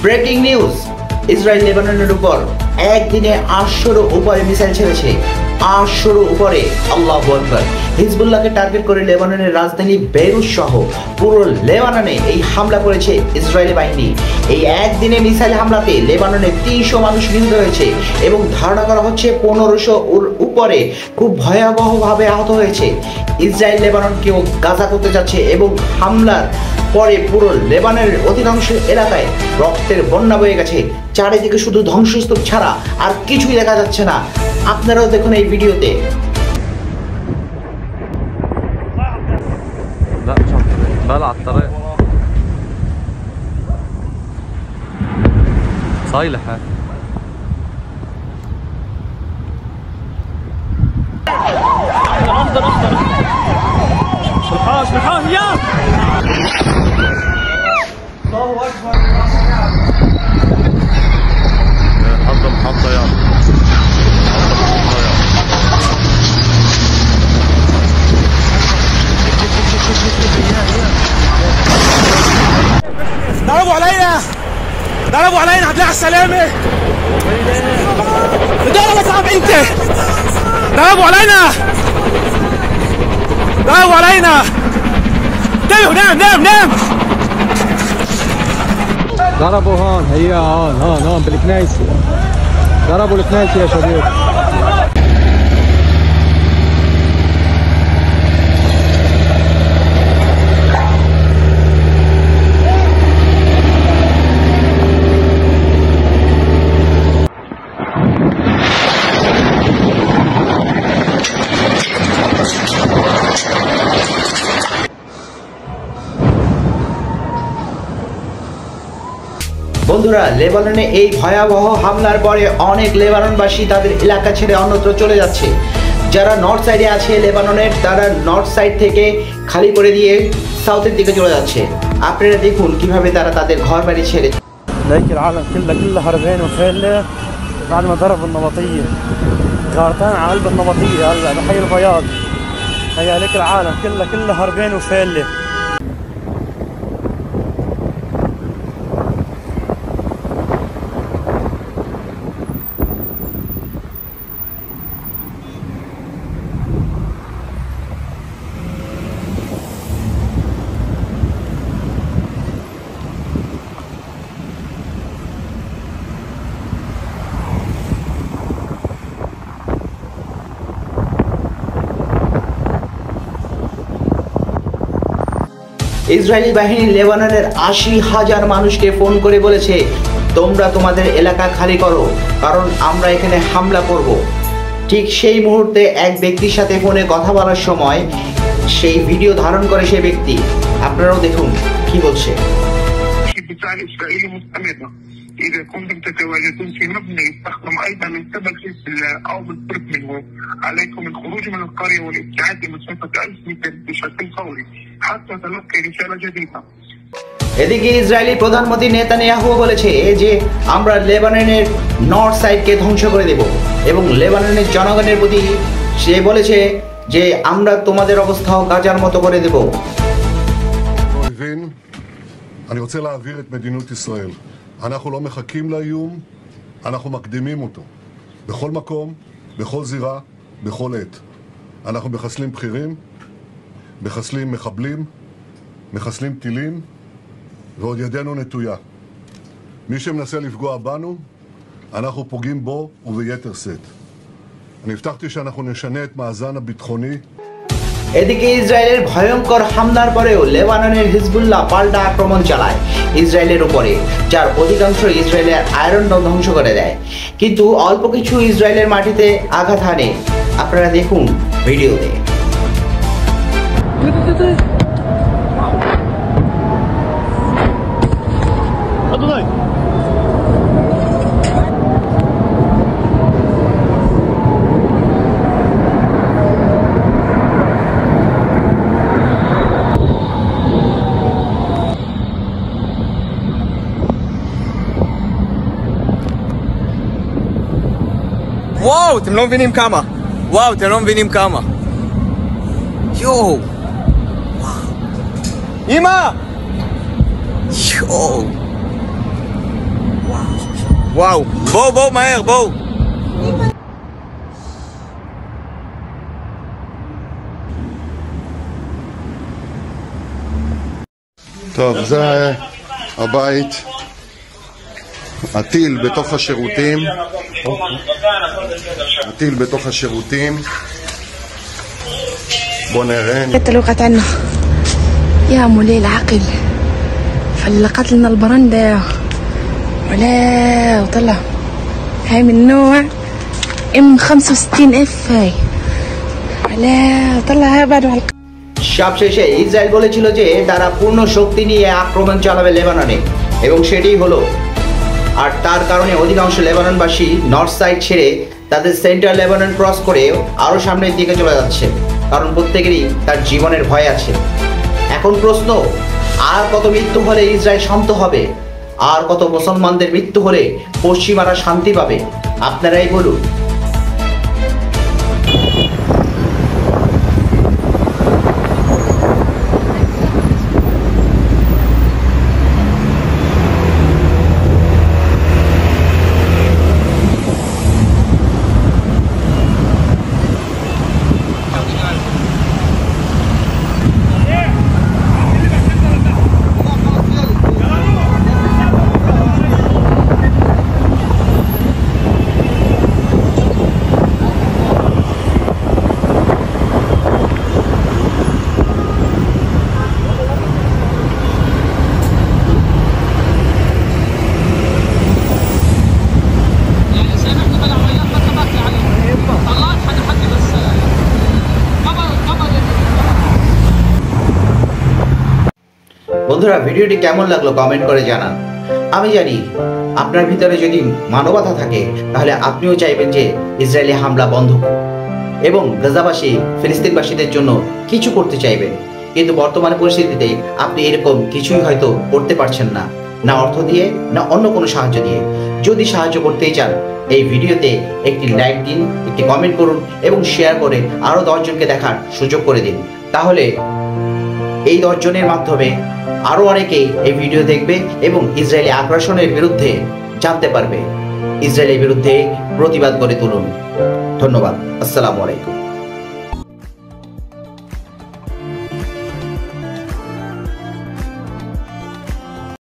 Breaking news, Israel লেবাননের উপর একদিনে 800-এর উপরে মিসাইল ছেড়েছে। 800-এর উপরে। আল্লাহু আকবার। হিজবুল্লাহকে টার্গেট করে লেবাননের রাজধানী বেইরুত সহ পুরো লেবাননে এই হামলা করেছে ইসরায়েলি বাহিনী। এই একদিনে মিসাইল হামলাতে লেবাননে 300 মানুষ নিহত হয়েছে এবং ধারণা করা হচ্ছে 1500-এর উপরে খুব ভয়াবহভাবে আহত হয়েছে। ইসরায়েল লেবাননকেও গাজা করতে যাচ্ছে এবং হামলার পরে পুরো লেবাননের অধিকাংশ এলাকায় রক্তের বন্যা বয়ে গেছে। চারিদিকে শুধু ধ্বংসস্তূপ ছাড়া আর কিছুই দেখা যাচ্ছে না। আপনারাও দেখুন এই ভিডিওতে। بلع الطريق صايلحة انظر بالحاش يا الله اكبر. حطم حطة يا ضربوا علينا عبد الله على السلامة. ضربوا صعب انت. ضربوا علينا. انتبهوا. نام. ضربوا هون هيا هون بالكنايسة. ضربوا الكنايسة يا شباب. বন্ধুরা, লেবাননে এই ভয়াবহ হামলার পরে অনেক লেবাননবাসী তাদের এলাকা ছেড়ে অন্যত্র চলে যাচ্ছে। যারা নর্থ সাইডে আছে লেবাননের, তারা নর্থ সাইড থেকে খালি করে দিয়ে সাউথের দিকে চলে যাচ্ছে। আপনারা দেখুন কিভাবে তারা তাদের ঘর বাড়ি ছেড়ে। ليك العالم كله هربان وفالة بعد ما ضرب النبطية. غارتان على قلب النبطية هلا بحي البياض. هيا ليك العالم كله هربان وفالة. ইসরায়েলি বাহিনী লেবাননের 80,000 মানুষকে ফোন করে বলেছে, তোমরা তোমাদের এলাকা খালি করো, কারণ আমরা এখানে হামলা করব। ঠিক সেই মুহূর্তে এক ব্যক্তির সাথে ফোনে কথা বলার সময় সেই ভিডিও ধারণ করে সেই ব্যক্তি। আপনারাও দেখুন কি বলছে। إذا كنتم تتواجدون في مبنى يستخدم أيضا من قبل حزب الله أو بالقرب منه، عليكم الخروج من القرية والابتعاد بمسافة 1000 متر بشكل فوري حتى تلقي رسالة جديدة. এদিকে ইসরায়েলি প্রধানমন্ত্রী নেতানিয়াহু বলেছে যে আমরা লেবাননের নর্থ সাইডকে ধ্বংস করে দেব এবং লেবাননের জনগণের প্রতি সে বলেছে যে আমরা তোমাদের অবস্থাও গাজার মতো করে দেব। אני רוצה להעביר את מדיניות ישראל. אנחנו לא מחכים לאיום, אנחנו מקדימים אותו. בכל מקום, בכל זירה, בכל עת. אנחנו מחסלים בכירים, מחסלים מחבלים, מחסלים טילים, ועוד ידנו נטויה. מי שמנסה לפגוע בנו, אנחנו פוגעים בו וביתר שאת. אני הבטחתי שאנחנו נשנה את מאזן הביטחוני. এদিকে ইসরায়েলের ভয়ঙ্কর হামলার পরেও লেবাননের হিজবুল্লাহ পাল্টা আক্রমণ চালায় ইসরায়েলের উপরে, যার অধিকাংশ ইসরায়েলের আয়রন ডোম ধ্বংস করে দেয়, কিন্তু অল্প কিছু ইসরায়েলের মাটিতে আঘাত হানে। আপনারা দেখুন ভিডিওতে। וואו, אתם לא מבינים כמה. וואו, אתם לא מבינים כמה. יואו. וואו. אמא! יואו. واو بو מהר בואו. טוב, זה הבית. הטיל בתוך השירותים. הטיל בתוך השירותים. בוא נראה. التلوقت عنا يا مولاي العقل فلقت لنا البرندة ولا وطلع هاي من نوع M65F هاي ولا طلع هاي بعد على সবশেষে ইসরায়েল বলেছিল যে তারা পূর্ণ শক্তি নিয়ে আক্রমণ চালাবে লেবাননে এবং সেটাই হলো। আর তার কারণে অধিকাংশ লেবাননবাসী নর্থ সাইড ছেড়ে তাদের সেন্ট্রাল লেবানন ক্রস করে আরও সামনের দিকে চলে যাচ্ছে, কারণ প্রত্যেকেরই তার জীবনের ভয় আছে। এখন প্রশ্ন, আর কত মৃত্যু হলে ইসরায়েল শান্ত হবে? আর কত মুসলমানদের মৃত্যু হলে পশ্চিমারা শান্তি পাবে? আপনারাই বলুন। বন্ধুরা, ভিডিওটি কেমন লাগলো কমেন্ট করে জানান। আমি জানি আপনার ভিতরে যদি মানবতা থাকে তাহলে আপনিও চাইবেন যে ইসরায়েলি হামলা বন্ধ এবং গাজাবাসী ফিলিস্তিনবাসীদের জন্য কিছু করতে চাইবেন, কিন্তু বর্তমান পরিস্থিতিতে আপনি এরকম কিছুই হয়তো করতে পারছেন না, না অর্থ দিয়ে না অন্য কোনো সাহায্য দিয়ে। যদি সাহায্য করতেই চান এই ভিডিওতে একটি লাইক দিন, একটি কমেন্ট করুন এবং শেয়ার করে আরও 10 জনকে দেখার সুযোগ করে দিন। তাহলে এই 10 জনের মাধ্যমে আরও অনেকেই এই ভিডিও দেখবে এবং ইসরায়েলি আগ্রাসনের বিরুদ্ধে জানতে পারবে। ইসরায়েলের বিরুদ্ধে প্রতিবাদ করে তুলুন। ধন্যবাদ। আসসালামু আলাইকুম।